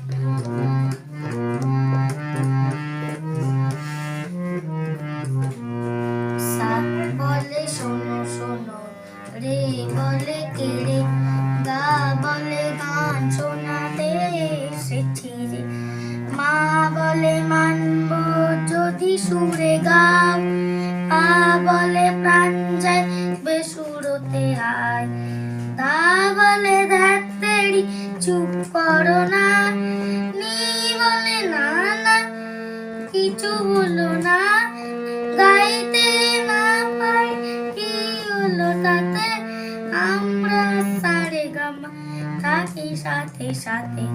সা বলে শোনো শোনো, রে বলে কেড়ে, গা বলে গান শোনাতে এসেছি রে। মা বলে মানবো যদি সুরে গাও, পা বলে প্রাণ যায় বেসুরতে আয়, তা বলে ধ্যাত্তেরি চুপ করো না, নি বলে না না কিছু বলো না, গাইতে না পাই কি হলো তাতে, আমরা সারে গামা থাকি সাথে সাথে।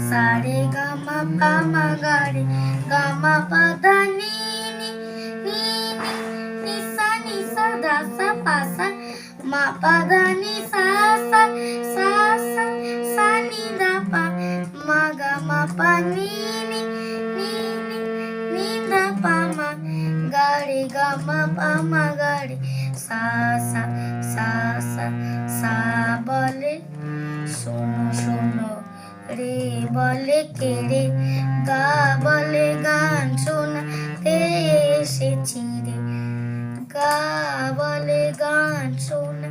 সারে গামা পামা গারে, গামা পাদা নি নি নি নি, নিসা নিসা দাসা পাসা, মা পাদা নি সা সা সা সা, সা নি দা পা, মা গা মা পা নি নি নি নি, নি দা পা মা, গা রে গা মা পা মা গা রে, সা সা সা সা। সা বলে শোনো শোনো, রে বলে কেড়ে, গা বলে গান শোনাতে এসেছি রে। গা বলে গান শোনা